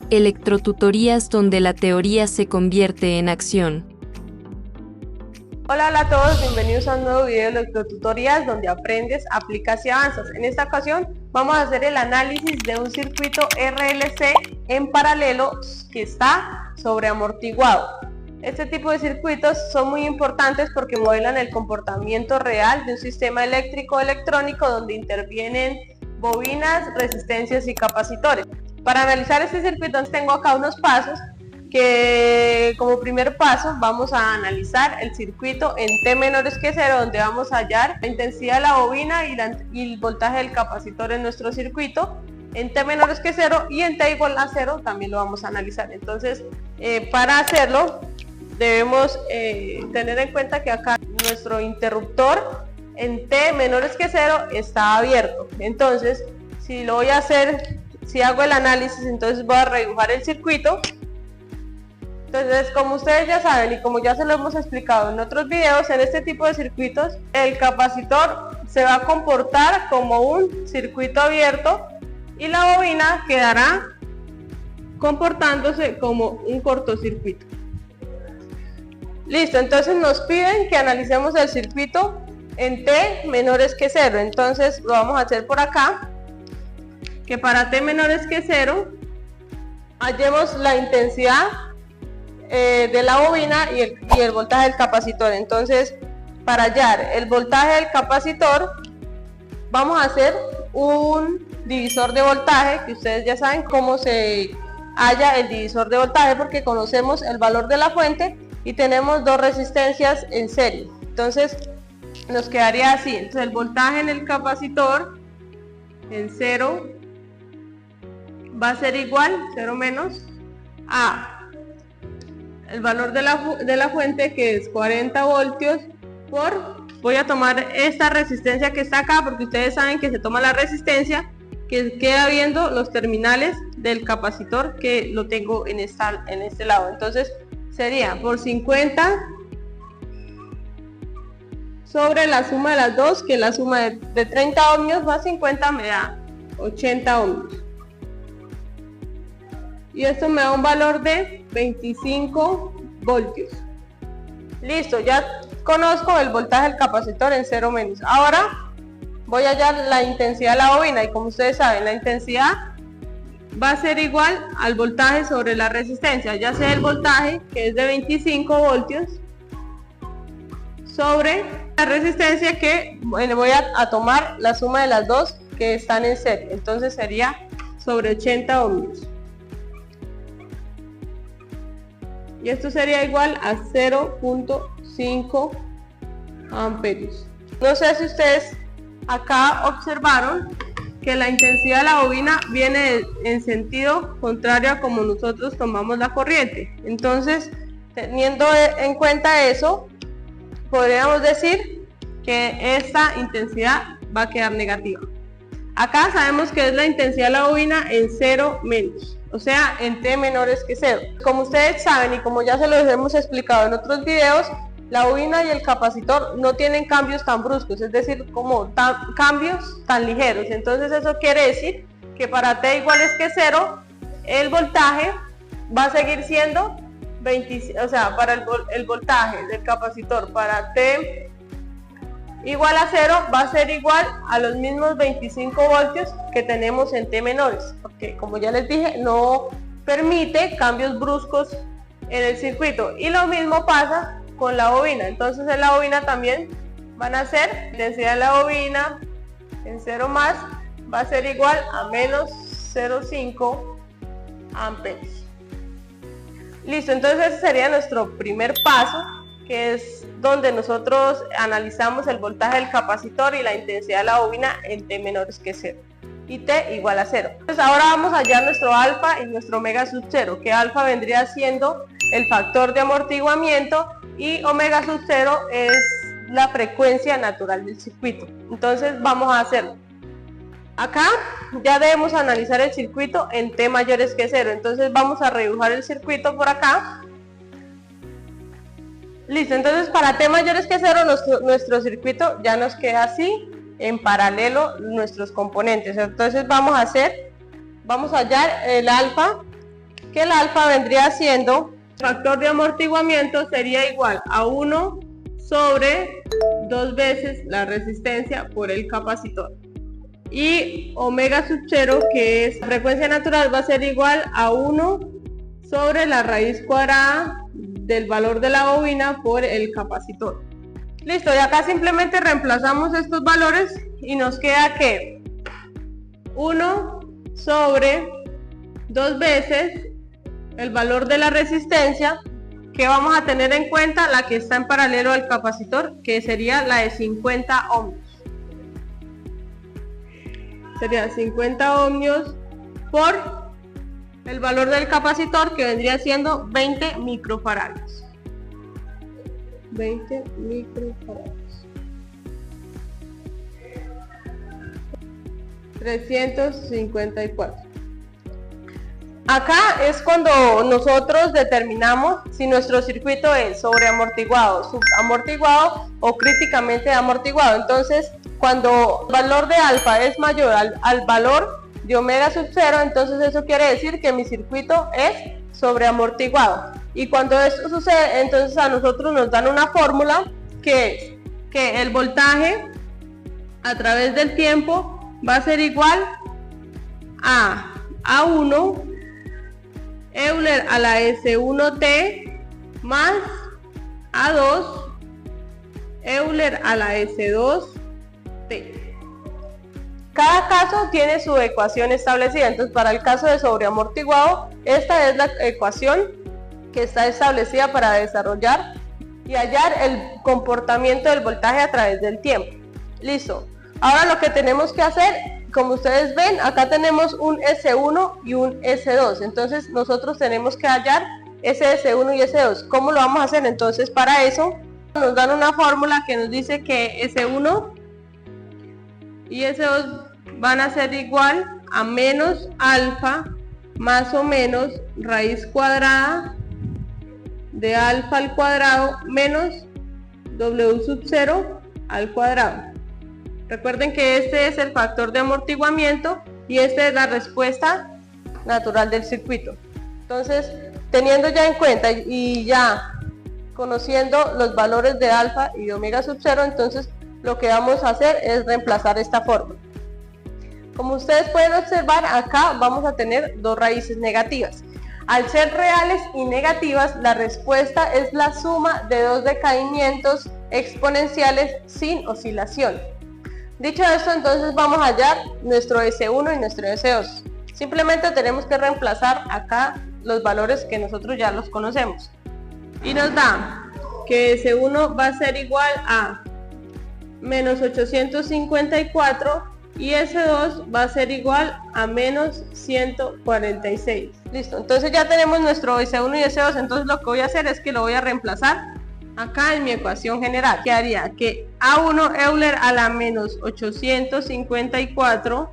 Electrotutorías donde la teoría se convierte en acción. Hola a todos, bienvenidos a un nuevo video de electrotutorías donde aprendes, aplicas y avanzas. En esta ocasión vamos a hacer el análisis de un circuito RLC en paralelo que está sobreamortiguado. Este tipo de circuitos son muy importantes porque modelan el comportamiento real de un sistema eléctrico electrónico donde intervienen bobinas, resistencias y capacitores. Para analizar este circuito tengo acá unos pasos que como primer paso vamos a analizar el circuito en T menores que 0, donde vamos a hallar la intensidad de la bobina y el voltaje del capacitor en nuestro circuito en T menores que 0, y en T igual a 0 también lo vamos a analizar. Entonces para hacerlo debemos tener en cuenta que acá nuestro interruptor en T menores que 0 está abierto. Entonces si lo voy a hacer, si hago el análisis, entonces voy a redibujar el circuito. Entonces, como ustedes ya saben y como ya se lo hemos explicado en otros videos, en este tipo de circuitos el capacitor se va a comportar como un circuito abierto y la bobina quedará comportándose como un cortocircuito. Listo, entonces nos piden que analicemos el circuito en T menores que 0. Entonces lo vamos a hacer por acá, que para T menores que 0 hallemos la intensidad de la bobina y el voltaje del capacitor. Entonces para hallar el voltaje del capacitor vamos a hacer un divisor de voltaje, que ustedes ya saben cómo se halla el divisor de voltaje porque conocemos el valor de la fuente y tenemos dos resistencias en serie. Entonces nos quedaría así. Entonces el voltaje en el capacitor en 0 va a ser igual, 0 menos, a el valor de la fuente, que es 40 voltios por, voy a tomar esta resistencia que está acá porque ustedes saben que se toma la resistencia que queda viendo los terminales del capacitor, que lo tengo en este lado. Entonces sería por 50 sobre la suma de las dos, que la suma de 30 ohmios más 50 me da 80 ohmios. Y esto me da un valor de 25 voltios. Listo, ya conozco el voltaje del capacitor en 0 menos. Ahora voy a hallar la intensidad de la bobina, y como ustedes saben, la intensidad va a ser igual al voltaje sobre la resistencia, ya sea el voltaje, que es de 25 voltios, sobre la resistencia, que voy a tomar la suma de las dos que están en serie. Entonces sería sobre 80 ohmios. Y esto sería igual a 0.5 amperios. No sé si ustedes acá observaron que la intensidad de la bobina viene en sentido contrario a como nosotros tomamos la corriente. Entonces, teniendo en cuenta eso, podríamos decir que esta intensidad va a quedar negativa. Acá sabemos que es la intensidad de la bobina en 0 menos, o sea, en T menores que 0. Como ustedes saben y como ya se los hemos explicado en otros videos, la bobina y el capacitor no tienen cambios tan bruscos, es decir, como cambios tan ligeros. Entonces eso quiere decir que para T igual que 0, el voltaje va a seguir siendo 20, o sea, para el voltaje del capacitor para T igual a 0 va a ser igual a los mismos 25 voltios que tenemos en T menores, porque como ya les dije, no permite cambios bruscos en el circuito. Y lo mismo pasa con la bobina. Entonces en la bobina también van a ser, la intensidad de la bobina en 0 más va a ser igual a menos 0.5 amperios. Listo, entonces ese sería nuestro primer paso, que es donde nosotros analizamos el voltaje del capacitor y la intensidad de la bobina en T menores que 0 y T igual a 0. Entonces ahora vamos a hallar nuestro alfa y nuestro omega sub 0, que alfa vendría siendo el factor de amortiguamiento y omega sub 0 es la frecuencia natural del circuito. Entonces vamos a hacerlo. Acá ya debemos analizar el circuito en T mayores que 0, entonces vamos a redibujar el circuito por acá. Listo, entonces para T mayores que 0 nuestro circuito ya nos queda así, en paralelo nuestros componentes. Entonces vamos a hallar el alfa que el alfa vendría siendo, el factor de amortiguamiento sería igual a 1 sobre 2 veces la resistencia por el capacitor. Y omega sub 0, que es la frecuencia natural, va a ser igual a 1 sobre la raíz cuadrada del valor de la bobina por el capacitor. Listo, y acá simplemente reemplazamos estos valores y nos queda que 1 sobre 2 veces el valor de la resistencia, que vamos a tener en cuenta la que está en paralelo al capacitor, que sería la de 50 ohmios. Sería 50 ohmios por el valor del capacitor, que vendría siendo 20 microfarads. 20 microfarads. 354. Acá es cuando nosotros determinamos si nuestro circuito es sobreamortiguado, subamortiguado o críticamente amortiguado. Entonces, cuando el valor de alfa es mayor al valor de omega sub 0, entonces eso quiere decir que mi circuito es sobreamortiguado. Y cuando esto sucede, entonces a nosotros nos dan una fórmula que es que el voltaje a través del tiempo va a ser igual a A1 Euler a la S1T más A2 Euler a la S2T. Cada caso tiene su ecuación establecida. Entonces, para el caso de sobreamortiguado, esta es la ecuación que está establecida para desarrollar y hallar el comportamiento del voltaje a través del tiempo. Listo. Ahora lo que tenemos que hacer, como ustedes ven, acá tenemos un S1 y un S2. Entonces nosotros tenemos que hallar ese S1 y S2. ¿Cómo lo vamos a hacer? Entonces, para eso nos dan una fórmula que nos dice que S1 y S2 van a ser igual a menos alfa más o menos raíz cuadrada de alfa al cuadrado menos W sub 0 al cuadrado. Recuerden que este es el factor de amortiguamiento y esta es la respuesta natural del circuito. Entonces, teniendo ya en cuenta y ya conociendo los valores de alfa y de omega sub 0, entonces lo que vamos a hacer es reemplazar esta fórmula. Como ustedes pueden observar, acá vamos a tener dos raíces negativas. Al ser reales y negativas, la respuesta es la suma de dos decaimientos exponenciales sin oscilación. Dicho esto, entonces vamos a hallar nuestro S1 y nuestro S2. Simplemente tenemos que reemplazar acá los valores que nosotros ya los conocemos. Y nos da que S1 va a ser igual a menos 854 y S2 va a ser igual a menos 146. Listo, entonces ya tenemos nuestro S1 y S2, entonces lo que voy a hacer es que lo voy a reemplazar acá en mi ecuación general. ¿Qué haría? Que A1 Euler a la menos 854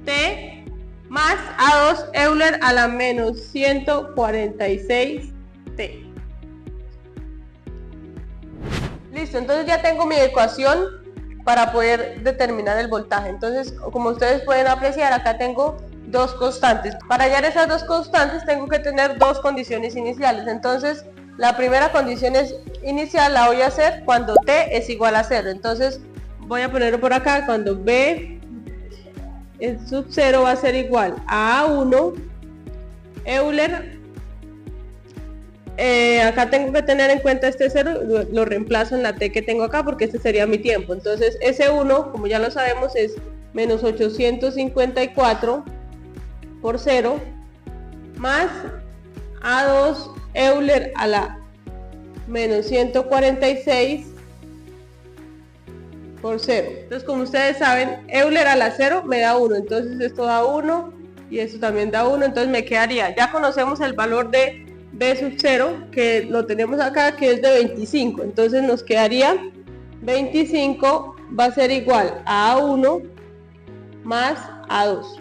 T más A2 Euler a la menos 146 T. Listo, entonces ya tengo mi ecuación para poder determinar el voltaje. Entonces, como ustedes pueden apreciar, acá tengo dos constantes. Para hallar esas dos constantes tengo que tener dos condiciones iniciales. Entonces, la primera condición inicial la voy a hacer cuando T es igual a 0. Entonces voy a ponerlo por acá cuando B sub 0 va a ser igual a A1 Euler. Acá tengo que tener en cuenta este 0, lo reemplazo en la T que tengo acá porque este sería mi tiempo. Entonces S1, como ya lo sabemos, es menos 854 por 0 más A2 Euler a la menos 146 por 0. Entonces, como ustedes saben, Euler a la 0 me da 1, entonces esto da 1 y esto también da 1, entonces me quedaría, ya conocemos el valor de B sub 0, que lo tenemos acá, que es de 25, entonces nos quedaría 25 va a ser igual a A1 más A2.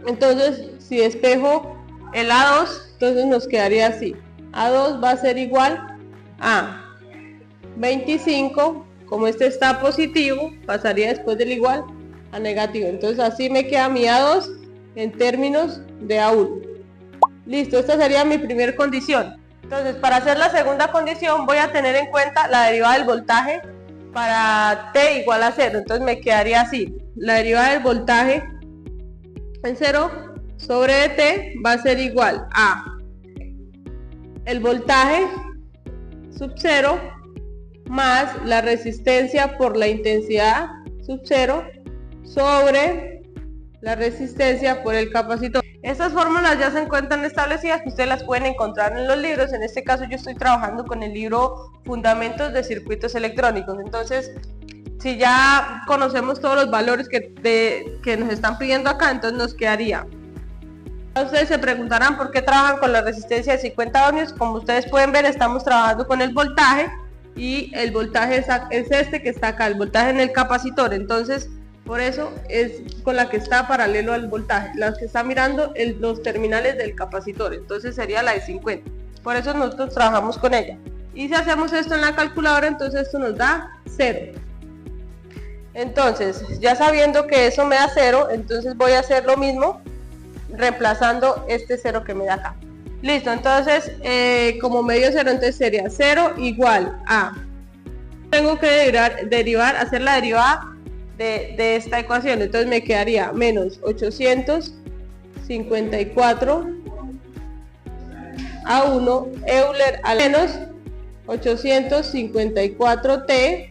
Entonces, si despejo el A2, entonces nos quedaría así. A2 va a ser igual a 25, como este está positivo, pasaría después del igual a negativo. Entonces así me queda mi A2 en términos de A1. Listo, esta sería mi primera condición. Entonces, para hacer la segunda condición voy a tener en cuenta la derivada del voltaje para T igual a 0. Entonces me quedaría así. La derivada del voltaje en 0 sobre T va a ser igual a el voltaje sub 0 más la resistencia por la intensidad sub 0 sobre la resistencia por el capacitor. Estas fórmulas ya se encuentran establecidas, que ustedes las pueden encontrar en los libros. En este caso yo estoy trabajando con el libro Fundamentos de Circuitos Electrónicos. Entonces, si ya conocemos todos los valores que nos están pidiendo acá, entonces nos quedaría. Ustedes se preguntarán por qué trabajan con la resistencia de 50 ohmios. Como ustedes pueden ver, estamos trabajando con el voltaje, y el voltaje es este que está acá, el voltaje en el capacitor. Entonces, por eso es con la que está paralelo al voltaje, la que está mirando los terminales del capacitor. Entonces sería la de 50. Por eso nosotros trabajamos con ella. Y si hacemos esto en la calculadora, entonces esto nos da 0. Entonces, ya sabiendo que eso me da 0, entonces voy a hacer lo mismo reemplazando este 0 que me da acá. Listo, entonces como me dio 0, entonces sería 0 igual a, tengo que hacer la derivada de esta ecuación. Entonces me quedaría menos 854 a 1 Euler a menos 854T,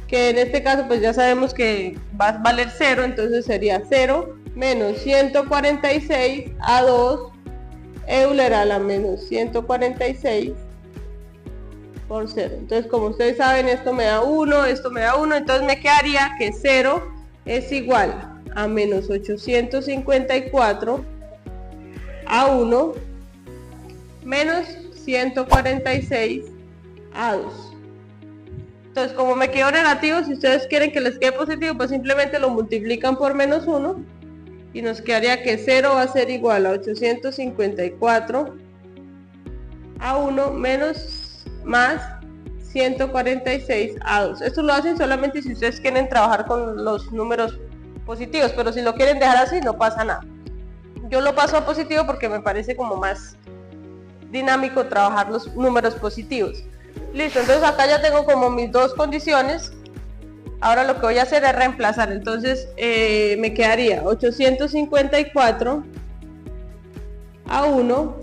que en este caso pues ya sabemos que va a valer 0, entonces sería 0 menos 146 a 2 Euler a la menos 146 por 0. Entonces, como ustedes saben, esto me da 1, esto me da 1, entonces me quedaría que 0 es igual a menos 854 a 1 menos 146 a 2. Entonces, como me quedó negativo, si ustedes quieren que les quede positivo, pues simplemente lo multiplican por menos 1 y nos quedaría que 0 va a ser igual a 854 a 1 menos más 146 a 2. Esto lo hacen solamente si ustedes quieren trabajar con los números positivos, pero si lo quieren dejar así no pasa nada. Yo lo paso a positivo porque me parece como más dinámico trabajar los números positivos. Listo, entonces acá ya tengo como mis dos condiciones. Ahora lo que voy a hacer es reemplazar. Entonces me quedaría 854 a 1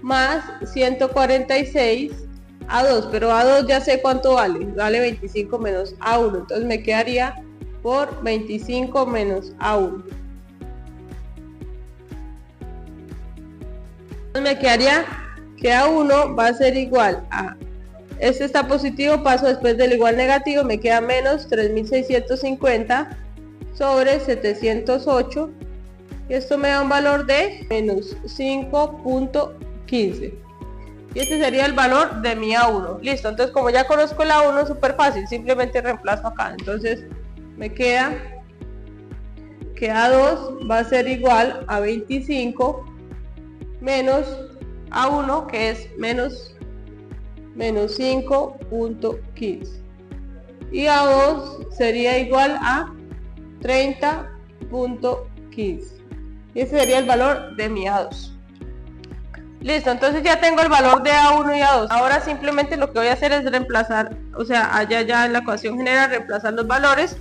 más 146 a 2, pero a 2 ya sé cuánto vale 25 menos a 1, entonces me quedaría por 25 menos a 1. Entonces me quedaría que a 1 va a ser igual a, este está positivo, paso después del igual negativo, me queda menos 3650 sobre 708, y esto me da un valor de menos 5.15. y este sería el valor de mi A1. Listo, entonces como ya conozco el A1 es súper fácil, simplemente reemplazo acá. Entonces me queda que A2 va a ser igual a 25 menos A1, que es menos 5.15, y A2 sería igual a 30.15, y ese sería el valor de mi A2. Listo, entonces ya tengo el valor de A1 y A2. Ahora simplemente lo que voy a hacer es reemplazar, o sea, allá ya en la ecuación general reemplazar los valores,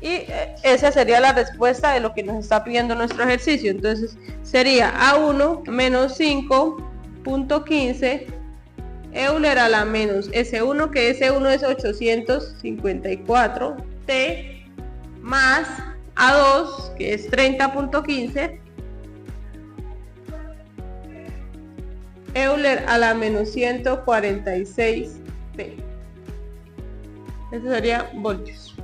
y esa sería la respuesta de lo que nos está pidiendo nuestro ejercicio. Entonces sería A1 menos 5.15 Euler a la menos S1, que S1 es 854T, más A2, que es 30.15 Euler a la menos 146T. Este sería voltios.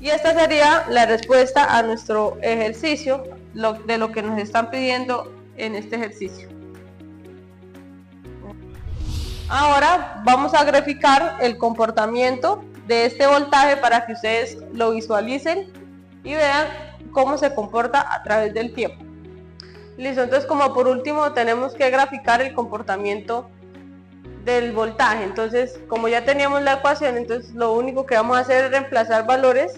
Y esta sería la respuesta a nuestro ejercicio, de lo que nos están pidiendo en este ejercicio. Ahora vamos a graficar el comportamiento de este voltaje para que ustedes lo visualicen y vean cómo se comporta a través del tiempo. Listo, entonces como por último tenemos que graficar el comportamiento del voltaje. Entonces, como ya teníamos la ecuación, entonces lo único que vamos a hacer es reemplazar valores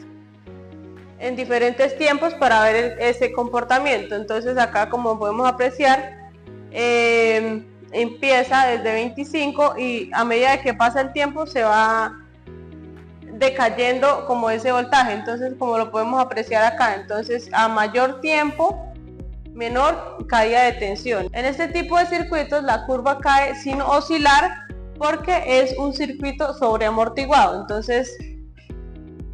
en diferentes tiempos para ver ese comportamiento. Entonces acá, como podemos apreciar, empieza desde 25 y a medida que pasa el tiempo se va decayendo como ese voltaje. Entonces, como lo podemos apreciar acá, entonces a mayor tiempo, menor caída de tensión. En este tipo de circuitos la curva cae sin oscilar porque es un circuito sobreamortiguado. Entonces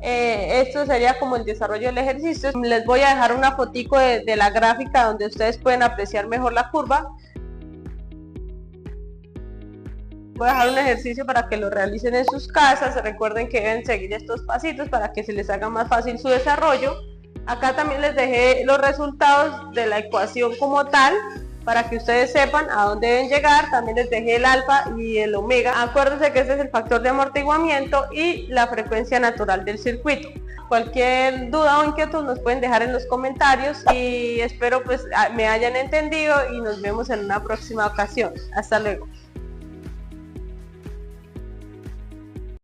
esto sería como el desarrollo del ejercicio. Les voy a dejar una fotico de la gráfica donde ustedes pueden apreciar mejor la curva. Voy a dejar un ejercicio para que lo realicen en sus casas. Recuerden que deben seguir estos pasitos para que se les haga más fácil su desarrollo. Acá también les dejé los resultados de la ecuación como tal para que ustedes sepan a dónde deben llegar. También les dejé el alfa y el omega. Acuérdense que este es el factor de amortiguamiento y la frecuencia natural del circuito. Cualquier duda o inquietud nos pueden dejar en los comentarios y espero pues me hayan entendido y nos vemos en una próxima ocasión. Hasta luego.